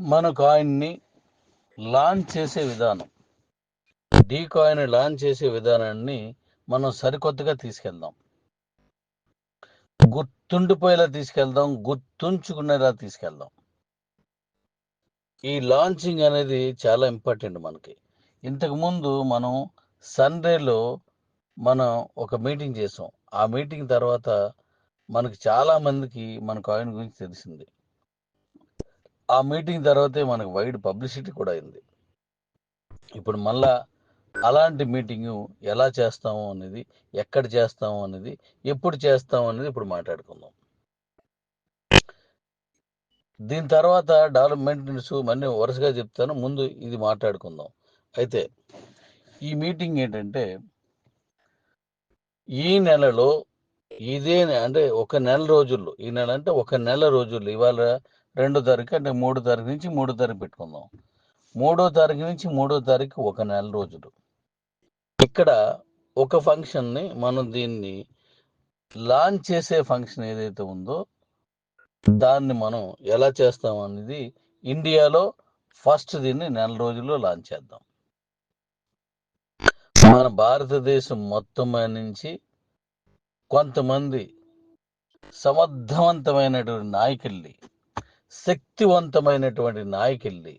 మన కాయిన్ని లాంచ్ చేసే విధానం, డీ కాయిన్ లాంచ్ చేసే విధానాన్ని మనం సరికొత్తగా తీసుకెళ్దాం. గుర్తుండిపోయేలా తీసుకెళ్దాం, గుర్తుంచుకునేలా తీసుకెళ్దాం. ఈ లాంచింగ్ అనేది చాలా ఇంపార్టెంట్ మనకి. ఇంతకుముందు మనం సన్రేలో మనం ఒక మీటింగ్ చేసాం. ఆ మీటింగ్ తర్వాత మనకి చాలా మందికి మన కాయిన్ గురించి తెలిసింది. ఆ మీటింగ్ తర్వాతే మనకు వైడ్ పబ్లిసిటీ కూడా అయింది. ఇప్పుడు మళ్ళా అలాంటి మీటింగు ఎలా చేస్తాము అనేది, ఎక్కడ చేస్తాము అనేది, ఎప్పుడు చేస్తాము అనేది ఇప్పుడు మాట్లాడుకుందాం. దీని తర్వాత డెవలప్మెంట్ న్యూస్ మళ్ళీ వరుసగా చెప్తాను, ముందు ఇది మాట్లాడుకుందాం. అయితే ఈ మీటింగ్ ఏంటంటే, ఈ నెలలో అంటే ఒక నెల రోజుల్లో, ఈ నెల అంటే ఒక నెల రోజుల్లో, ఇవాళ 2వ తారీఖు అంటే 3వ తారీఖు నుంచి 3వ తారీఖు పెట్టుకుందాం. 3వ తారీఖు నుంచి 3వ తారీఖు ఒక నెల రోజులు. ఇక్కడ ఒక ఫంక్షన్ని మనం దీన్ని లాంచ్ చేసే ఫంక్షన్ ఏదైతే ఉందో దాన్ని మనం ఎలా చేస్తాం అనేది ఇండియాలో ఫస్ట్ దీన్ని నెల రోజుల్లో లాంచ్ చేద్దాం. మన భారతదేశం మొత్తం నుంచి కొంతమంది సమర్థవంతమైనటువంటి నాయకుల్ని, శక్తివంతమైనటువంటి నాయకుల్ని,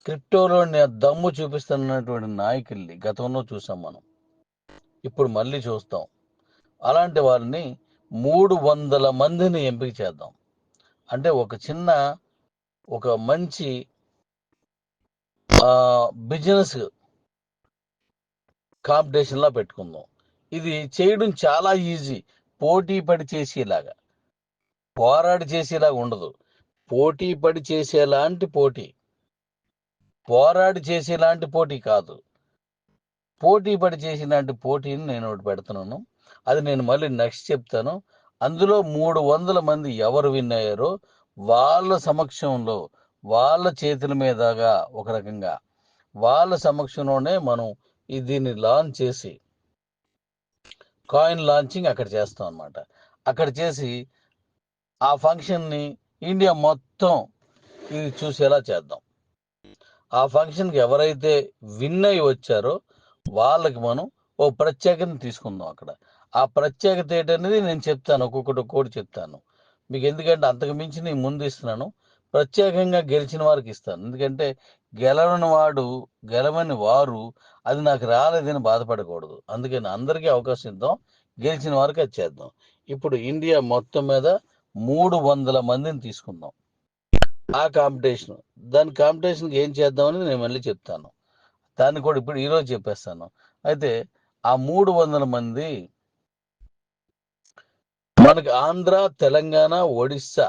క్రిప్టోలోని దమ్ము చూపిస్తున్నటువంటి నాయకుల్ని గతంలో చూసాం మనం, ఇప్పుడు మళ్ళీ చూస్తాం. అలాంటి వాళ్ళని 300 మందిని ఎంపిక చేద్దాం. అంటే ఒక మంచి బిజినెస్ కాంపిటీషన్లా పెట్టుకుందాం. ఇది చేయడం చాలా ఈజీ. పోటీ పడి చేసేలాగా, పోరాడి చేసేలాగా ఉండదు. పోటీ పడి చేసేలాంటి పోటీ, పోరాడి చేసేలాంటి పోటీ కాదు. పోటీ పడి చేసేలాంటి పోటీని నేను ఒకటి పెడుతున్నాను. అది నేను మళ్ళీ నెక్స్ట్ చెప్తాను. అందులో 300 మంది ఎవరు విన్ అయ్యారో వాళ్ళ సమక్షంలో, వాళ్ళ చేతుల మీదగా, ఒక రకంగా వాళ్ళ సమక్షంలోనే మనం దీన్ని లాంచ్ చేసి, కాయిన్ లాంచింగ్ అక్కడ చేస్తాం అన్నమాట. అక్కడ చేసి ఆ ఫంక్షన్ని ఇండియా మొత్తం ఇది చూసేలా చేద్దాం. ఆ ఫంక్షన్కి ఎవరైతే విన్ అయి వచ్చారో వాళ్ళకి మనం ఓ ప్రత్యేకత తీసుకుందాం అక్కడ. ఆ ప్రత్యేకత ఏంటనేది నేను చెప్తాను, ఒక్కొక్కటి చెప్తాను మీకు. ఎందుకంటే అంతకు మించి నేను ముందు ఇస్తున్నాను, ప్రత్యేకంగా గెలిచిన వారికి ఇస్తాను. ఎందుకంటే గెలవని వారు అది నాకు రాలేదని బాధపడకూడదు. అందుకని అందరికీ అవకాశం ఇద్దాం, గెలిచిన వారికి అది చేద్దాం. ఇప్పుడు ఇండియా మొత్తం మీద 300 మందిని తీసుకుందాం. ఆ దాని కాంపిటీషన్కి ఏం చేద్దామని నేను మళ్ళీ చెప్తాను. దాన్ని కూడా ఇప్పుడు ఈరోజు చెప్పేస్తాను. అయితే ఆ 300 మంది మనకి ఆంధ్ర, తెలంగాణ, ఒడిస్సా,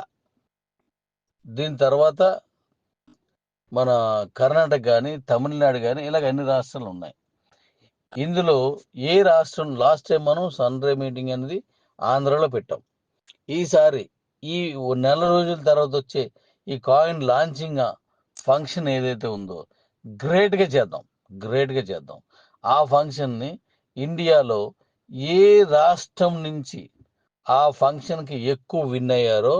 దీని తర్వాత మన కర్ణాటక కానీ, తమిళనాడు కానీ, ఇలాగ అన్ని రాష్ట్రాలు ఉన్నాయి. ఇందులో ఏ రాష్ట్రం, లాస్ట్ టైం మనం సన్రే మీటింగ్ అనేది ఆంధ్రలో పెట్టాం. ఈసారి ఈ నెల రోజుల తర్వాత వచ్చే ఈ కాయిన్ లాంచింగ్ ఫంక్షన్ ఏదైతే ఉందో గ్రేట్గా చేద్దాం. ఆ ఫంక్షన్ని ఇండియాలో ఏ రాష్ట్రం నుంచి ఆ ఫంక్షన్కి ఎక్కువ విన్ అయ్యారో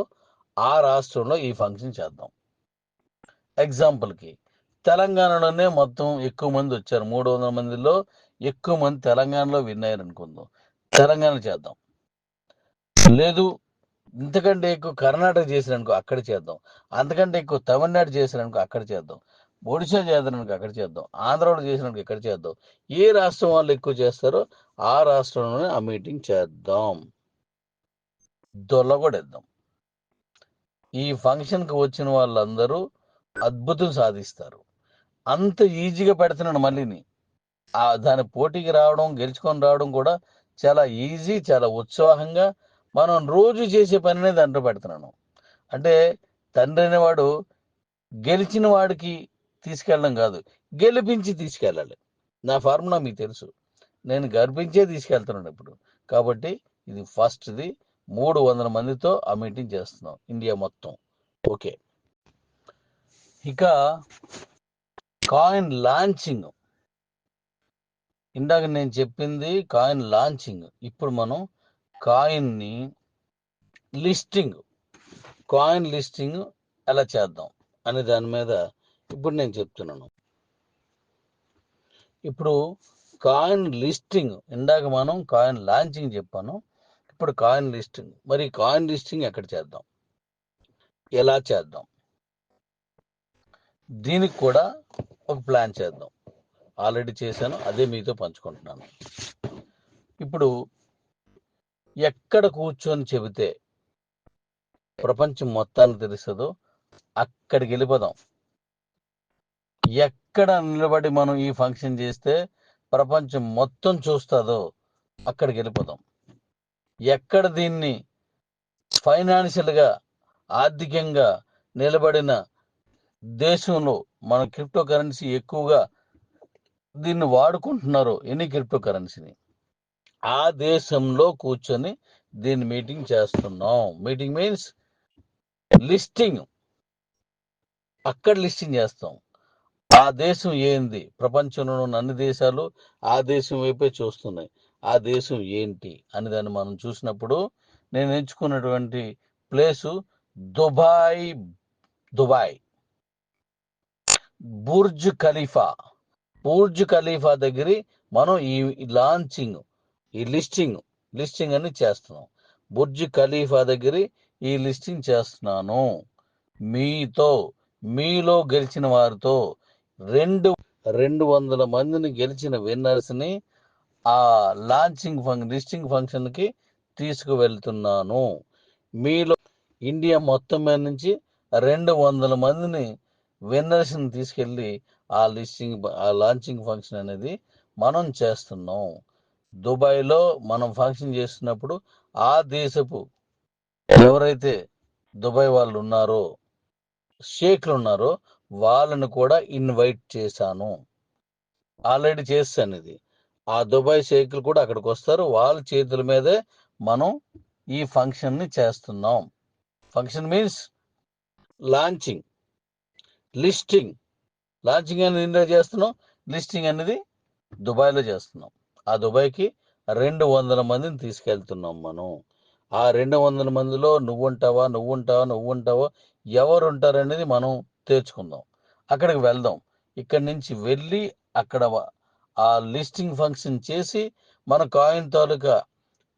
ఆ రాష్ట్రంలో ఈ ఫంక్షన్ చేద్దాం. ఎగ్జాంపుల్కి తెలంగాణలోనే మొత్తం ఎక్కువ మంది వచ్చారు. 300 మందిలో ఎక్కువ మంది తెలంగాణలో విన్ అయ్యారు అనుకుందాం, తెలంగాణ చేద్దాం. లేదు ఇంతకంటే ఎక్కువ కర్ణాటక చేసిరనుకో అక్కడ చేద్దాం. అంతకంటే ఎక్కువ తమిళనాడు చేసిరనుకో అక్కడ చేద్దాం. ఒడిశా చేద్దానికి అక్కడ చేద్దాం. ఆంధ్రాలో చేసినట్టు ఇక్కడ చేద్దాం. ఏ రాష్ట్రం వాళ్ళు ఎక్కువ చేస్తారో ఆ రాష్ట్రంలోనే ఆ మీటింగ్ చేద్దాం, దొల్లగొడేద్దాం. ఈ ఫంక్షన్కి వచ్చిన వాళ్ళందరూ అద్భుతం సాధిస్తారు. అంత ఈజీగా పెడుతున్నాను మళ్ళీని. దాని పోటీకి రావడం, గెలుచుకొని రావడం కూడా చాలా ఈజీ, చాలా ఉత్సాహంగా. మనం రోజు చేసే పనినే దాంట్లో పెడుతున్నాను. అంటే తండ్రి అనేవాడు గెలిచిన వాడికి తీసుకెళ్ళడం కాదు, గెలిపించి తీసుకెళ్ళాలి. నా ఫార్ములా మీకు తెలుసు. నేను గర్భించే తీసుకెళ్తున్నాను ఇప్పుడు. కాబట్టి ఇది ఫస్ట్ది. 300 మందితో ఆ మీటింగ్ చేస్తున్నాం ఇండియా మొత్తం. ఓకే, ఇక కాయిన్ లాంచింగ్, ఇందాక నేను చెప్పింది కాయిన్ లాంచింగ్. ఇప్పుడు మనం కాయిన్ లిస్టింగ్ ఎలా చేద్దాం అనే దాని మీద ఇప్పుడు నేను చెప్తున్నాను. ఇప్పుడు కాయిన్ లిస్టింగ్, ఇందాక మనం కాయిన్ లాంచింగ్ చెప్పాను, ఇప్పుడు కాయిన్ లిస్టింగ్. మరి కాయిన్ లిస్టింగ్ ఎక్కడ చేద్దాం, ఎలా చేద్దాం, దీనికి కూడా ఒక ప్లాన్ చేద్దాం. ఆల్రెడీ చేశాను, అదే మీతో పంచుకుంటున్నాను. ఇప్పుడు ఎక్కడ కూర్చొని చెబితే ప్రపంచం మొత్తాన్ని తెలుస్తుందో అక్కడికి వెళ్ళిపోదాం. ఎక్కడ నిలబడి మనం ఈ ఫంక్షన్ చేస్తే ప్రపంచం మొత్తం చూస్తుందో అక్కడికి వెళ్ళిపోదాం. ఎక్కడ దీన్ని ఫైనాన్షియల్గా, ఆర్థికంగా నిలబడిన దేశంలో మన క్రిప్టో కరెన్సీ ఎక్కువగా దీన్ని వాడుకుంటున్నారో, ఎన్ని క్రిప్టో కరెన్సీని, ఆ దేశంలో కూర్చొని దీన్ని మీటింగ్ చేస్తున్నాం. Meeting means listing. అక్కడ లిస్టింగ్ చేస్తాం. ఆ దేశం ఏంది, ప్రపంచంలో ఉన్న అన్ని దేశాలు ఆ దేశం వైపే చూస్తున్నాయి. ఆ దేశం ఏంటి అని దాన్ని మనం చూసినప్పుడు నేను ఎంచుకున్నటువంటి place Dubai. Dubai Burj Khalifa. Burj Khalifa దగ్గర మనం ఈ లాంచింగ్, ఈ లిస్టింగ్ అని చేస్తున్నాం. బుర్జ్ ఖలీఫా దగ్గర ఈ లిస్టింగ్ చేస్తున్నాను. మీలో గెలిచిన వారితో 200 మందిని గెలిచిన విన్నర్స్ని ఆ లిస్టింగ్ ఫంక్షన్కి తీసుకువెళ్తున్నాను. మీలో ఇండియా మొత్తం మీద నుంచి 200 మందిని విన్నర్స్ని తీసుకెళ్ళి ఆ లాంచింగ్ ఫంక్షన్ అనేది మనం చేస్తున్నాం. దుబాయ్లో మనం ఫంక్షన్ చేస్తున్నప్పుడు ఆ దేశపు ఎవరైతే దుబాయ్ వాళ్ళు ఉన్నారో, షేక్లు ఉన్నారో, వాళ్ళను కూడా ఇన్వైట్ చేశాను. ఆల్రెడీ చేస్తాను ఇది. ఆ దుబాయ్ షేక్లు కూడా అక్కడికి వస్తారు. వాళ్ళ చేతుల మీదే మనం ఈ ఫంక్షన్ని చేస్తున్నాం. Function means launching. Listing, launching అనేది ఇండియా చేస్తున్నాం, లిస్టింగ్ అనేది దుబాయ్లో చేస్తున్నాం. ఆ దుబాయ్కి 200 మందిని తీసుకెళ్తున్నాం మనం. ఆ 200 మందిలో నువ్వుంటావో ఎవరు ఉంటారనేది మనం తేల్చుకుందాం. అక్కడికి వెళ్దాం. ఇక్కడి నుంచి వెళ్ళి అక్కడ ఆ లిస్టింగ్ ఫంక్షన్ చేసి మన కాయిన్ తాలూకా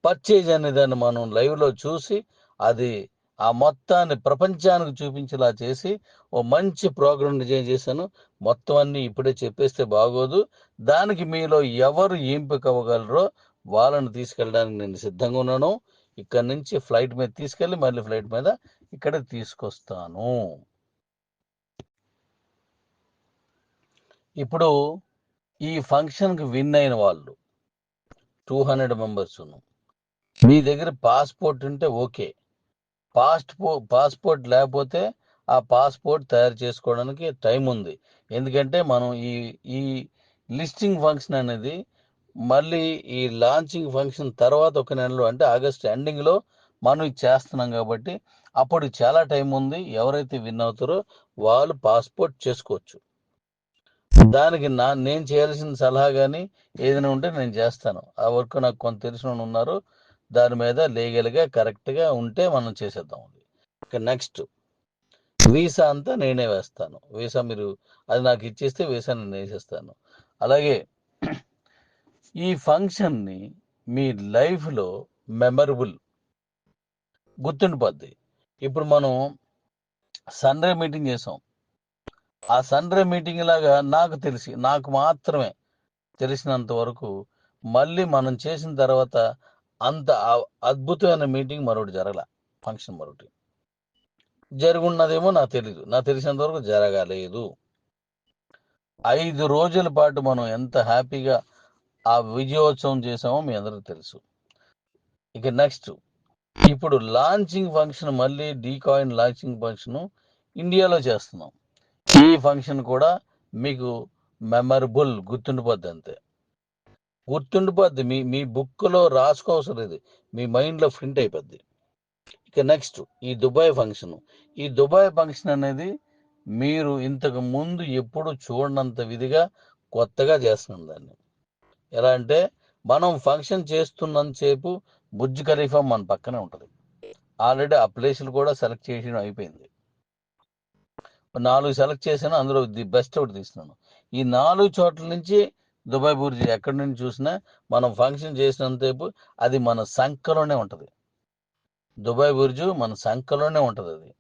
పర్చేజ్ అనే దాన్ని మనం లైవ్లో చూసి అది ఆ మొత్తాన్ని ప్రపంచానికి చూపించేలా చేసి ఓ మంచి ప్రోగ్రామ్ డిజైన్ చేశాను. మొత్తం అన్ని ఇప్పుడే చెప్పేస్తే బాగోదు. దానికి మీలో ఎవరు ఎంపిక అవ్వగలరో వాళ్ళని తీసుకెళ్ళడానికి నేను సిద్ధంగా ఉన్నాను. ఇక్కడ నుంచి ఫ్లైట్ మీద తీసుకెళ్ళి మళ్ళీ ఫ్లైట్ మీద ఇక్కడ తీసుకొస్తాను. ఇప్పుడు ఈ ఫంక్షన్కి విన్ అయిన వాళ్ళు 200 మెంబర్స్. మీ దగ్గర పాస్పోర్ట్ ఉంటే ఓకే. పాస్పోర్ట్ లేకపోతే ఆ పాస్పోర్ట్ తయారు చేసుకోవడానికి టైం ఉంది. ఎందుకంటే మనం ఈ లిస్టింగ్ ఫంక్షన్ అనేది మళ్ళీ ఈ లాంచింగ్ ఫంక్షన్ తర్వాత ఒక నెలలో, అంటే ఆగస్ట్ ఎండింగ్లో మనం ఇది చేస్తున్నాం కాబట్టి అప్పుడు చాలా టైం ఉంది. ఎవరైతే విన్ అవుతారో వాళ్ళు పాస్పోర్ట్ చేసుకోవచ్చు. దానికి నేను చేయాల్సిన సలహా కానీ ఏదైనా ఉంటే నేను చేస్తాను. ఆ వర్క్ నాకు కొంత తెలిసిన వాళ్ళు ఉన్నారు. దాని మీద లీగల్గా కరెక్ట్గా ఉంటే మనం చేసేద్దాం. ఇక నెక్స్ట్ వీసా అంతా నేనే వేస్తాను. వీసా మీరు అది నాకు ఇచ్చేస్తే వీసా నేను వేసేస్తాను. అలాగే ఈ ఫంక్షన్ని మీ లైఫ్లో మెమరబుల్ గుర్తుండిపోద్ది. ఇప్పుడు మనం సన్ రే మీటింగ్ చేసాం. ఆ సన్ రే మీటింగ్ లాగా నాకు మాత్రమే తెలిసినంత వరకు మళ్ళీ మనం చేసిన తర్వాత అంత అద్భుతమైన మీటింగ్ మరొకటి జరగల. ఫంక్షన్ మరొకటి జరుగున్నదేమో నాకు తెలీదు. నాకు తెలిసినంత వరకు జరగలేదు. 5 రోజుల పాటు మనం ఎంత హ్యాపీగా ఆ విజయోత్సవం చేసామో మీ అందరికీ తెలుసు. ఇక నెక్స్ట్ ఇప్పుడు లాంచింగ్ ఫంక్షన్, మళ్ళీ డీకాయిన్ లాంచింగ్ ఫంక్షన్ ఇండియాలో చేస్తున్నాం. ఈ ఫంక్షన్ కూడా మీకు మెమరబుల్, గుర్తుండిపోద్ది. అంతే గుర్తుండిపోద్ది. మీ మీ బుక్లో రాసుకోవసరం లేదు, మీ మైండ్లో ప్రింట్ అయిపోద్ది. ఇక నెక్స్ట్ ఈ దుబాయ్ ఫంక్షన్ అనేది మీరు ఇంతకు ముందు ఎప్పుడు చూడనంత విధిగా కొత్తగా చేస్తున్నాం దాన్ని. ఎలా అంటే మనం ఫంక్షన్ చేస్తున్నంతసేపు బుర్జ్ ఖలీఫా మన పక్కనే ఉంటుంది. ఆల్రెడీ ఆ ప్లేసులు కూడా సెలెక్ట్ చేయడం అయిపోయింది. 4 సెలెక్ట్ చేశాను, అందులో ది బెస్ట్ ఒకటి తీస్తున్నాను. ఈ 4 చోట్ల నుంచి దుబాయ్ బుర్జీ ఎక్కడి నుంచి చూసినా మనం ఫంక్షన్ చేసినంతసేపు అది మన సంఖలోనే ఉంటుంది. దుబాయ్ బుర్జు మన సంఖలోనే ఉంటుంది. అది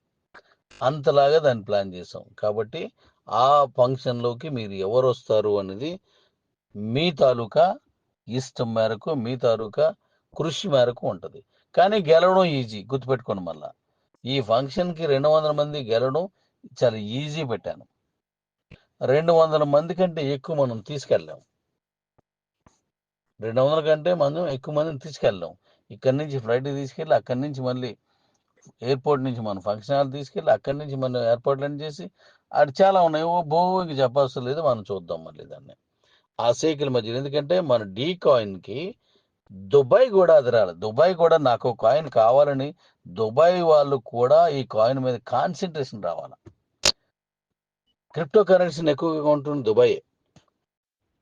అంతలాగా దాన్ని ప్లాన్ చేసాం. కాబట్టి ఆ ఫంక్షన్లోకి మీరు ఎవరు వస్తారు అనేది మీ తాలూకా ఇష్టం మేరకు, మీ తాలూకా కృషి మేరకు ఉంటుంది. కానీ గెలవడం ఈజీ, గుర్తుపెట్టుకోండి. మళ్ళా ఈ ఫంక్షన్కి 200 మంది గెలవడం చాలా ఈజీ పెట్టాను. 200 మంది కంటే ఎక్కువ మనం తీసుకెళ్ళాం. 200 కంటే మనం ఎక్కువ మందిని తీసుకెళ్ళాం. ఇక్కడి నుంచి ఫ్లైట్ తీసుకెళ్ళి, అక్కడి నుంచి మళ్ళీ ఎయిర్పోర్ట్ నుంచి మనం ఫంక్షన్ హాల్ తీసుకెళ్ళి, అక్కడి నుంచి మనం ఎయిర్పోర్ట్లను చేసి, అటు చాలా ఉన్నాయి. ఇంక చెప్పవసరం లేదు, మనం చూద్దాం మళ్ళీ దాన్ని ఆ సైకిల్ మధ్యలో. ఎందుకంటే మన డీ కాయిన్కి దుబాయ్ కూడా అదరాలి. దుబాయ్ కూడా నాకు కాయిన్ కావాలని దుబాయ్ వాళ్ళు కూడా ఈ కాయిన్ మీద కాన్సన్ట్రేషన్ రావాలి. క్రిప్టో కరెన్సీని ఎక్కువగా కొంటుంది దుబాయ్.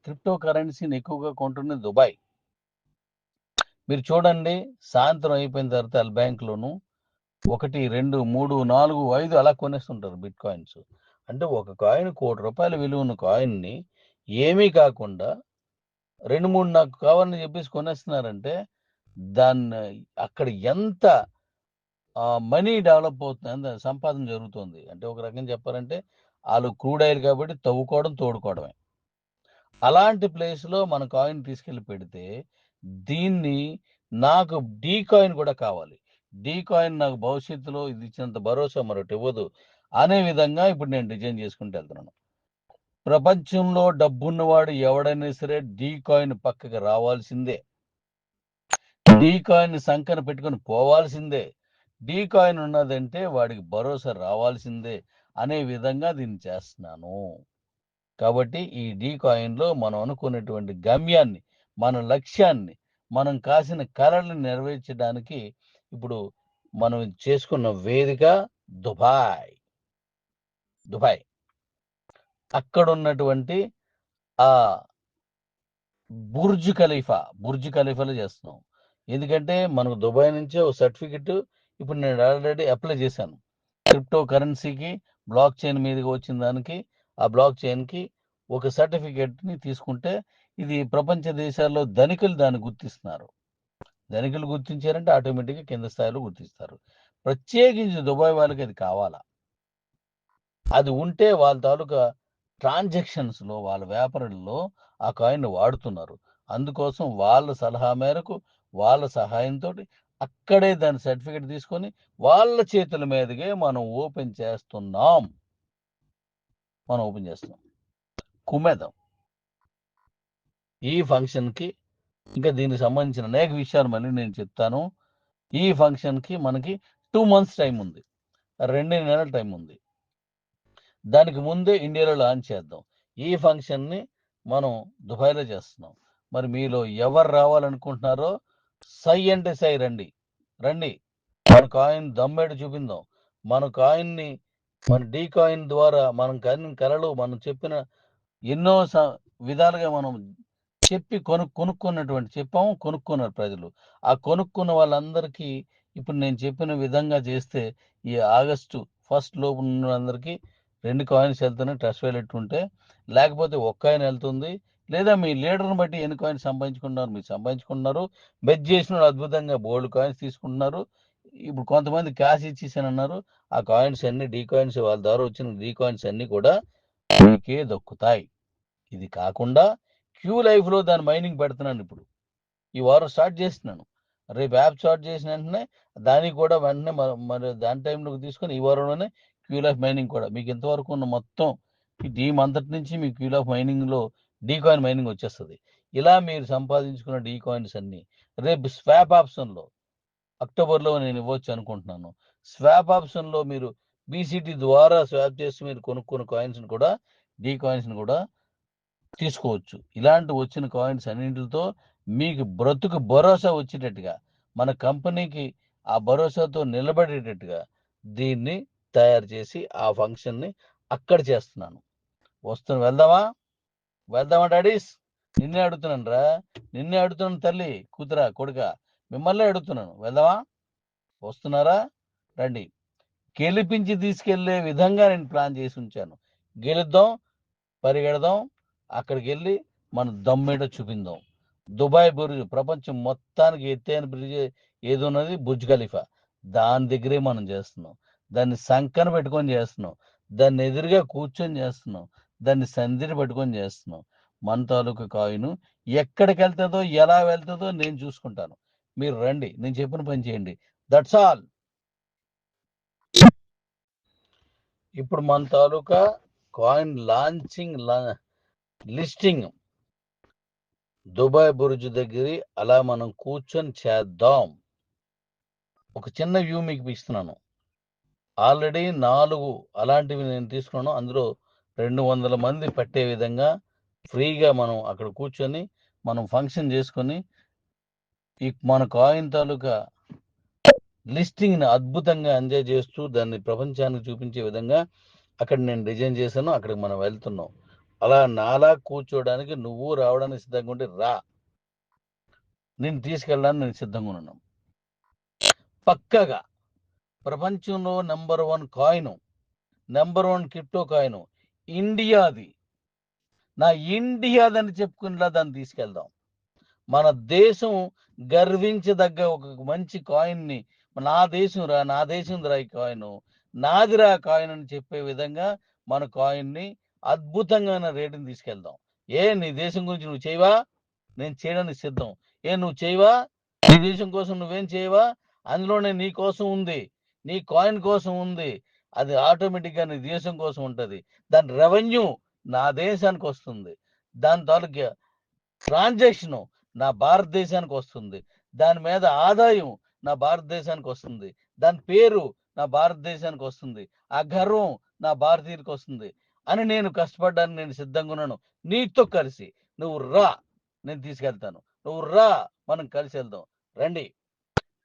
క్రిప్టో కరెన్సీని ఎక్కువగా కొంటుంది దుబాయ్. మీరు చూడండి, సాయంత్రం అయిపోయిన తర్వాత వాళ్ళ బ్యాంకులోను 1, 2, 3, 4, 5 అలా కొనేస్తుంటారు బిట్ కాయిన్స్. అంటే ఒక కాయిన్ ₹1,00,00,000 విలువ ఉన్న కాయిన్ని ఏమీ కాకుండా 2, 3 నాకు కావాలని చెప్పేసి కొనేస్తున్నారంటే దాన్ని అక్కడ ఎంత మనీ డెవలప్ అవుతుంది, ఎంత సంపాదన జరుగుతుంది అంటే, ఒక రకంగా చెప్పాలంటే వాళ్ళు క్రూడ్ ఆయిల్ కాబట్టి తవ్వుకోవడం, తోడుకోవడమే. అలాంటి ప్లేస్లో మన కాయిన్ తీసుకెళ్ళి పెడితే దీన్ని నాకు డీ కాయిన్ కూడా కావాలి. డీ కాయిన్ నాకు భవిష్యత్తులో ఇది ఇచ్చినంత భరోసా మరొకటి ఇవ్వదు అనే విధంగా ఇప్పుడు నేను డిజైన్ చేసుకుంటూ వెళ్తున్నాను. ప్రపంచంలో డబ్బున్నవాడు ఎవడైనా సరే డీ కాయిన్ పక్కకి రావాల్సిందే. డీ కాయిన్ సంకన పెట్టుకొని పోవాల్సిందే. డీ కాయిన్ ఉన్నదంటే వాడికి భరోసా రావాల్సిందే అనే విధంగా దీన్ని చేస్తున్నాను. కాబట్టి ఈ డీ కాయిన్లో మనం అనుకున్నటువంటి గమ్యాన్ని, మన లక్ష్యాన్ని, మనం కాసిన కలల్ని నెరవేర్చడానికి ఇప్పుడు మనం చేసుకున్న వేదిక దుబాయ్. దుబాయ్ అక్కడ ఉన్నటువంటి ఆ బుర్జ్ ఖలీఫాలో చేస్తున్నాం. ఎందుకంటే మనకు దుబాయ్ నుంచి ఒక సర్టిఫికెట్ ఇప్పుడు నేను ఆల్రెడీ అప్లై చేశాను. క్రిప్టో కరెన్సీకి బ్లాక్ చైన్ మీదకి వచ్చిన దానికి, ఆ బ్లాక్ చైన్కి ఒక సర్టిఫికెట్ని తీసుకుంటే ఇది ప్రపంచ దేశాల్లో ధనికులు దాన్ని గుర్తిస్తున్నారు. ధనికులు గుర్తించారంటే ఆటోమేటిక్గా కింద స్థాయిలో గుర్తిస్తారు. ప్రత్యేకించి దుబాయ్ వాళ్ళకి అది కావాలా. అది ఉంటే వాళ్ళ తాలూకా ట్రాన్సాక్షన్స్లో, వాళ్ళ వ్యాపారంలో ఆ కాయిన్ వాడుతున్నారు. అందుకోసం వాళ్ళ సలహా మేరకు, వాళ్ళ సహాయంతో అక్కడే దాని సర్టిఫికెట్ తీసుకొని వాళ్ళ చేతుల మీదుగా మనం ఓపెన్ చేస్తున్నాం. కుమ్మేద్దాం. ఈ ఫంక్షన్కి ఇంకా దీనికి సంబంధించిన అనేక విషయాలు మళ్ళీ నేను చెప్తాను. ఈ ఫంక్షన్కి మనకి 2 months టైం ఉంది, 2 నెలల టైం ఉంది. దానికి ముందే ఇండియాలో లాంచ్ చేద్దాం. ఈ ఫంక్షన్ని మనం దుబాయ్లో చేస్తున్నాం. మరి మీలో ఎవరు రావాలనుకుంటున్నారో సై అంటే సై రండి. మన కాయిన్ దమ్మేడు చూపిందాం. మన కాయిన్ని, మన డీ కాయిన్ ద్వారా మనం కలలు మనం చెప్పిన ఎన్నో విధాలుగా మనం చెప్పి కొనుక్కున్నారు ప్రజలు. ఆ కొనుక్కున్న వాళ్ళందరికీ ఇప్పుడు నేను చెప్పిన విధంగా చేస్తే ఈ ఆగస్టు 1 లోపు ఉన్న అందరికీ 2 కాయిన్స్ వెళ్తున్నాయి ట్రస్ట్ వాలెట్ ఉంటే. లేకపోతే ఒక కాయిన్ వెళ్తుంది. లేదా మీ లీడర్ని బట్టి ఎన్ని కాయిన్స్ మీరు సంపాదించుకుంటున్నారు. బెట్ చేసిన వాళ్ళు అద్భుతంగా బోల్డ్ కాయిన్స్ తీసుకుంటున్నారు. ఇప్పుడు కొంతమంది క్యాష్ ఇచ్చేసానన్నారు. ఆ కాయిన్స్ అన్ని డీ కాయిన్స్, వాళ్ళ ద్వారా వచ్చిన డీ కాయిన్స్ అన్ని కూడా మీకే దక్కుతాయి. ఇది కాకుండా క్యూ లైఫ్లో దాని మైనింగ్ పెడుతున్నాను. ఇప్పుడు ఈ వారం స్టార్ట్ చేస్తున్నాను. రేపు యాప్ స్టార్ట్ చేసిన వెంటనే దానికి కూడా వెంటనే మరి దాని టైంలోకి తీసుకొని ఈ వారంలోనే క్యూ లైఫ్ మైనింగ్ కూడా మీకు ఇంతవరకు ఉన్న మొత్తం ఈ టీమ్ అంతటి నుంచి మీ క్యూ లైఫ్ మైనింగ్లో డీ కాయిన్ మైనింగ్ వచ్చేస్తుంది. ఇలా మీరు సంపాదించుకున్న డీ కాయిన్స్ అన్ని రేపు స్వాప్ ఆప్షన్లో అక్టోబర్లో నేను ఇవ్వచ్చు అనుకుంటున్నాను. స్వాప్ ఆప్షన్లో మీరు బీసీటీ ద్వారా స్వాప్ చేసి మీరు కొనుక్కున్న కాయిన్స్ని కూడా, డీ కాయిన్స్ని కూడా తీసుకోవచ్చు. ఇలాంటి వచ్చిన కాయిన్స్ అన్నింటితో మీకు బ్రతుకు భరోసా వచ్చేటట్టుగా, మన కంపెనీకి ఆ భరోసాతో నిలబడేటట్టుగా దీన్ని తయారు చేసి ఆ ఫంక్షన్ని అక్కడ చేస్తున్నాను. వెళ్దామా డాడీస్? నిన్నే అడుగుతున్నాను తల్లి, కూతురా, కొడుక, మిమ్మల్ని అడుగుతున్నాను. వెళ్దామా? వస్తున్నారా? రండి. గెలిపించి తీసుకెళ్లే విధంగా నేను ప్లాన్ చేసి ఉంచాను. గెలుద్దాం, పరిగెడదాం, అక్కడికి వెళ్ళి మన దమ్మేటో చూపిందాం. దుబాయ్ బుర్జ్ ప్రపంచం మొత్తానికి ఎత్తైన బ్రిడ్జ్ ఏది ఉన్నది? Burj Khalifa. దాని దగ్గరే మనం చేస్తున్నాం. దాన్ని సంకన పెట్టుకొని చేస్తున్నాం. దాన్ని ఎదురుగా కూర్చొని చేస్తున్నాం. దాన్ని సంధిని పట్టుకొని చేస్తున్నాం. మన తాలూకా కాయిన్ ఎక్కడికి వెళ్తుందో, ఎలా వెళ్తుందో నేను చూసుకుంటాను. మీరు రండి, నేను చెప్పిన పని చేయండి. That's all. ఇప్పుడు మన తాలూకా coin launching listing Dubai Burj దగ్గర అలా మనం కూర్చొని చేద్దాం. ఒక చిన్న వ్యూ మీకు ఇస్తున్నాను. ఆల్రెడీ 4 అలాంటివి నేను తీసుకున్నాను. అందులో 200 మంది పట్టే విధంగా ఫ్రీగా మనం అక్కడ కూర్చొని మనం ఫంక్షన్ చేసుకొని ఈ మన కాయిన్ తాలూకా లిస్టింగ్ని అద్భుతంగా ఎంజాయ్ చేస్తూ దాన్ని ప్రపంచానికి చూపించే విధంగా అక్కడ నేను డిజైన్ చేశాను. అక్కడికి మనం వెళ్తున్నాం. అలా నాలా కూర్చోవడానికి నువ్వు రావడానికి సిద్ధంగా ఉంటే రా. నేను తీసుకెళ్ళడానికి నేను సిద్ధంగా ఉన్నాను. పక్కగా ప్రపంచంలో number 1 coin, number 1 crypto coin ఇండియాది. నా ఇండియాదని చెప్పుకునేలా దాన్ని తీసుకెళ్దాం. మన దేశం గర్వించదగ్గ ఒక మంచి కాయిన్ని, నా దేశం రా, నా దేశం రా ఈ కాయిన్, నాదిరా కాయిన్ అని చెప్పే విధంగా మన కాయిన్ని అద్భుతంగా రేటుని తీసుకెళ్దాం. నీ దేశం గురించి నువ్వు చేయవా? నేను చేయడానికి సిద్ధం. నువ్వు చేయవా? నీ దేశం కోసం నువ్వేం చేయవా? అందులోనే నీ కోసం ఉంది, నీ కాయిన్ కోసం ఉంది. అది ఆటోమేటిక్గా నీ దేశం కోసం ఉంటుంది. దాని రెవెన్యూ నా దేశానికి వస్తుంది. దాని తాలూకా ట్రాన్సాక్షన్ నా భారతదేశానికి వస్తుంది. దాని మీద ఆదాయం నా భారతదేశానికి వస్తుంది. దాని పేరు నా భారతదేశానికి వస్తుంది. ఆ గర్వం నా భారతీయులకు వస్తుంది అని నేను కష్టపడ్డానికి నేను సిద్ధంగా ఉన్నాను. నీతో కలిసి నువ్వు రా, నేను తీసుకెళ్తాను. నువ్వు రా, మనం కలిసి వెళ్దాం. రండి.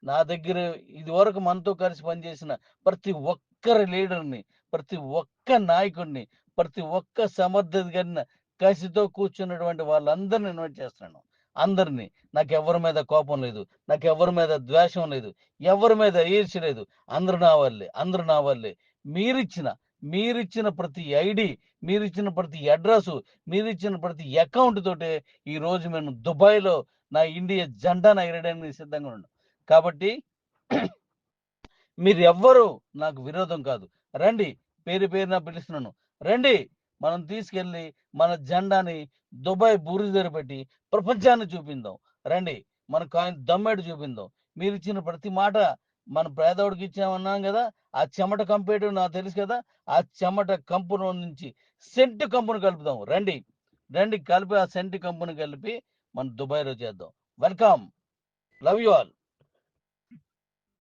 నా దగ్గర ఇది వరకు మనతో కలిసి పనిచేసిన ప్రతి ఒక్కరి లీడర్ని, ప్రతి ఒక్క నాయకుడిని, ప్రతి ఒక్క సమర్థత కసితో కూర్చున్నటువంటి వాళ్ళందరినీ ఇన్వైట్ చేస్తున్నాను. అందరినీ. నాకు ఎవరి మీద కోపం లేదు, నాకు ఎవరి మీద ద్వేషం లేదు, ఎవరి మీద ఈర్ష్య లేదు. అందరూ నా వాళ్ళే, అందరూ నా వాళ్ళే. మీరిచ్చిన ప్రతి ఐడి, మీరిచ్చిన ప్రతి అడ్రస్, మీరిచ్చిన ప్రతి అకౌంట్ తోటే ఈ రోజు మేము దుబాయ్లో నా ఇండియా జెండాను ఎగరడానికి సిద్ధంగా ఉన్నాను. కాబట్టి మీరు ఎవ్వరూ నాకు విరోధం కాదు. రండి, పేరు పేరున పిలుస్తున్నాను. రండి, మనం తీసుకెళ్ళి మన జెండాని దుబాయ్ బుర్జ్ దగ్గర పెట్టి ప్రపంచాన్ని చూపిందాం. రండి, మన కాయిన్ దమ్మేడు చూపిందాం. మీరు ఇచ్చిన ప్రతి మాట మన పేదవాడికి ఇచ్చామన్నాం కదా, ఆ చెమట కంపేటు నాకు తెలుసు కదా, ఆ చెమట కంపును నుంచి సెంట్ కంపును కలుపుదాం. రండి, రండి, కలిపి ఆ సెంట్ కంపును కలిపి మన దుబాయ్లో చేద్దాం. వెల్కమ్. Love you all.